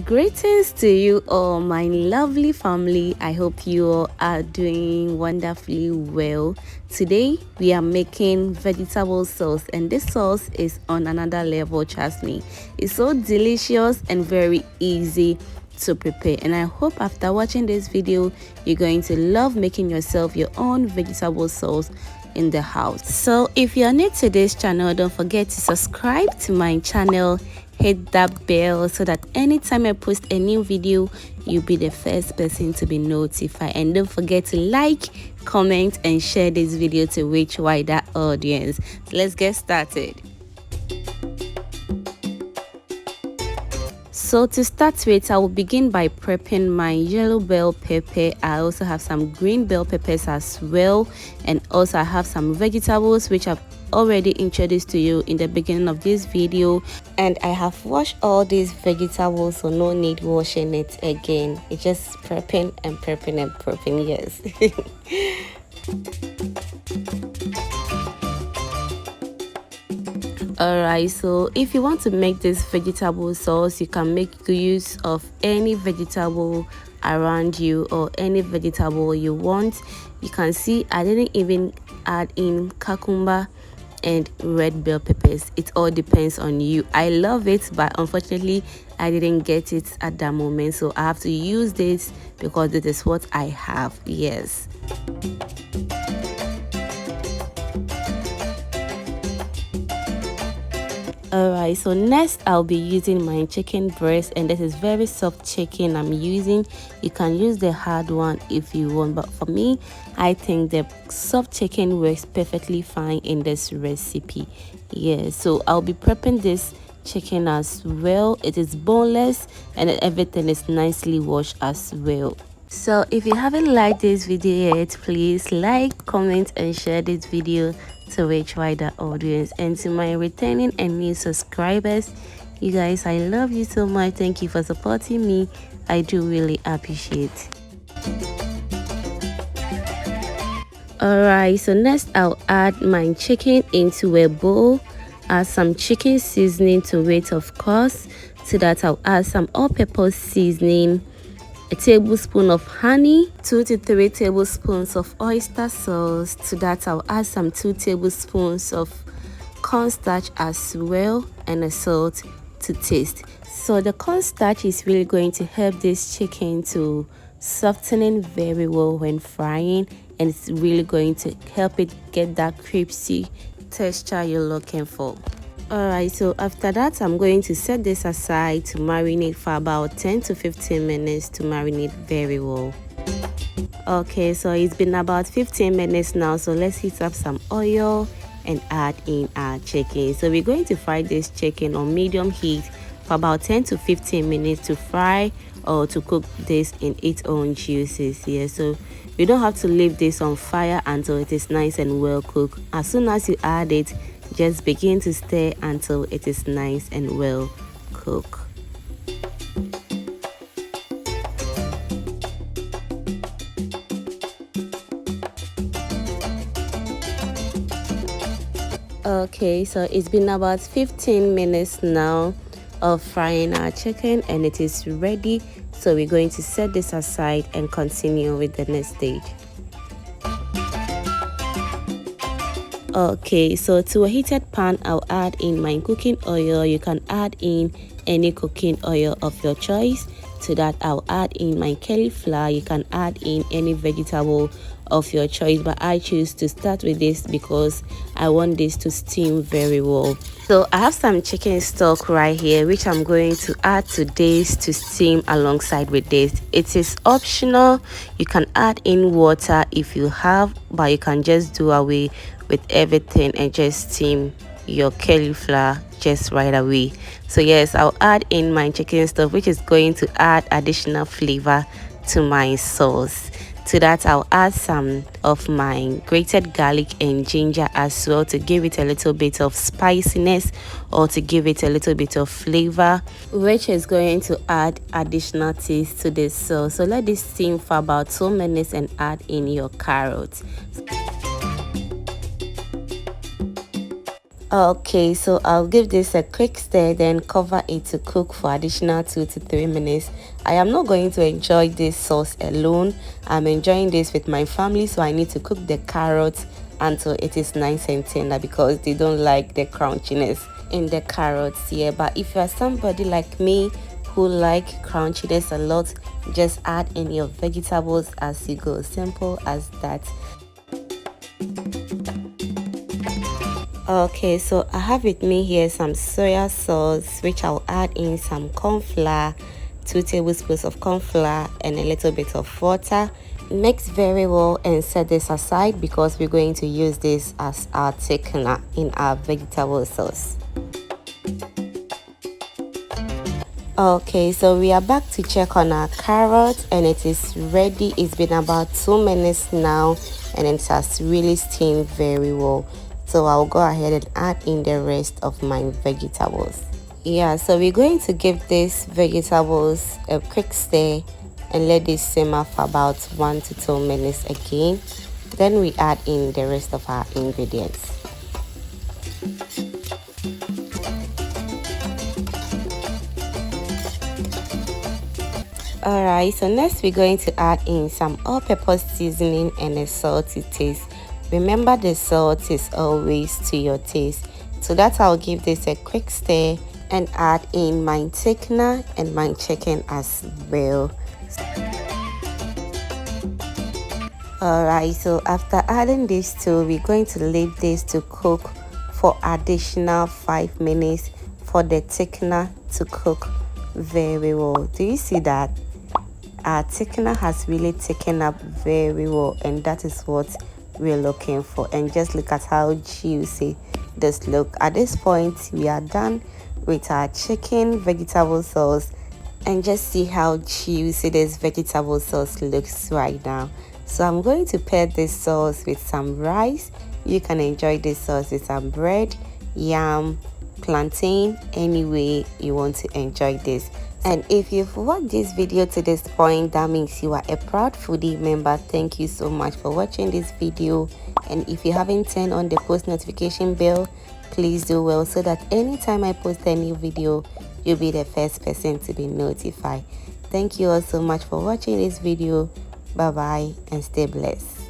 Greetings to you all, my lovely family. I hope you all are doing wonderfully well. Today we are making vegetable sauce, and this sauce is on another level. Trust me, it's so delicious and very easy to prepare, and I hope after watching this video you're going to love making yourself your own vegetable sauce in the house. So if you're new to this channel, don't forget to subscribe to my channel, hit that bell so that anytime I post a new video you'll be the first person to be notified, and don't forget to like, comment and share this video to reach wider audience. So let's get started. So to start with, I will begin by prepping my yellow bell pepper. I also have some green bell peppers as well, and also I have some vegetables which I've already introduced to you in the beginning of this video, and I have washed all these vegetables, so no need washing it again. It's just prepping and prepping and prepping. Yes. Alright, so if you want to make this vegetable sauce, you can make use of any vegetable around you or any vegetable you want. You can see I didn't even add in cucumber and red bell peppers. It all depends on you. I love it, but unfortunately I didn't get it at that moment, so I have to use this because this is what I have. Yes. Alright, so next I'll be using my chicken breast, and this is very soft chicken I'm using. You can use the hard one if you want, but for me I think the soft chicken works perfectly fine in this recipe. Yeah, so I'll be prepping this chicken as well. It is boneless and everything is nicely washed as well. So if you haven't liked this video yet, please like, comment and share this video to reach wider audience. And to my returning and new subscribers, you guys, I love you so much. Thank you for supporting me. I do really appreciate. Alright, so next I'll add my chicken into a bowl. Add some chicken seasoning to it, of course. To that I'll add some all-purpose seasoning, a tablespoon of honey, 2 to 3 tablespoons of oyster sauce. To that I'll add some 2 tablespoons of cornstarch as well, and a salt to taste. So the cornstarch is really going to help this chicken to soften very well when frying, and it's really going to help it get that crispy texture you're looking for. Alright, so after that I'm going to set this aside to marinate for about 10 to 15 minutes to marinate very well. Okay, so it's been about 15 minutes now, so let's heat up some oil and add in our chicken. So we're going to fry this chicken on medium heat for about 10 to 15 minutes to fry or to cook this in its own juices here. So you don't have to leave this on fire until it is nice and well cooked. As soon as you add it, just begin to stir until it is nice and well cooked. Okay, so it's been about 15 minutes now of frying our chicken, and it is ready. So we're going to set this aside and continue with the next stage. Okay, so to a heated pan I'll add in my cooking oil. You can add in any cooking oil of your choice. To that I'll add in my cauliflower. You can add in any vegetable of your choice, but I choose to start with this because I want this to steam very well. So I have some chicken stock right here which I'm going to add to this to steam alongside with this. It is optional. You can add in water if you have, but you can just do away with everything and just steam your cauliflower just right away. So yes, I'll add in my chicken stock, which is going to add additional flavor to my sauce. To that I'll add some of my grated garlic and ginger as well to give it a little bit of spiciness or to give it a little bit of flavor, which is going to add additional taste to this sauce. So let this steam for about 2 minutes and add in your carrots. Okay, so I'll give this a quick stir, then cover it to cook for additional 2 to 3 minutes. I am not going to enjoy this sauce alone. I'm enjoying this with my family, so I need to cook the carrots until it is nice and tender because they don't like the crunchiness in the carrots. Yeah, but if you are somebody like me who like crunchiness a lot, just add in your vegetables as you go. Simple as that. Okay, so I have with me here some soya sauce, which I'll add in some corn flour, 2 tablespoons of corn flour, and a little bit of water. Mix very well and set this aside because we're going to use this as our thickener in our vegetable sauce. Okay, so we are back to check on our carrot and it is ready. It's been about 2 minutes now and it has really steamed very well. So I'll go ahead and add in the rest of my vegetables. Yeah, so we're going to give these vegetables a quick stir and let this simmer for about 1 to 2 minutes again. Then we add in the rest of our ingredients. Alright, so next we're going to add in some all-purpose seasoning and a salty taste. Remember, the salt is always to your taste. So that I'll give this a quick stir and add in my thickener and my chicken as well. Alright, so after adding these two, we're going to leave this to cook for additional 5 minutes for the thickener to cook very well. Do you see that? Our thickener has really thickened up very well, and that is what we're looking for. And just look at how juicy this look. At this point, we are done with our chicken vegetable sauce, and just see how juicy this vegetable sauce looks right now. So I'm going to pair this sauce with some rice. You can enjoy this sauce with some bread, yam, plantain, any way you want to enjoy this. And if you've watched this video to this point, that means you are a proud foodie member. Thank you so much for watching this video. And if you haven't turned on the post notification bell, please do well so that anytime I post a new video, you'll be the first person to be notified. Thank you all so much for watching this video. Bye bye and stay blessed.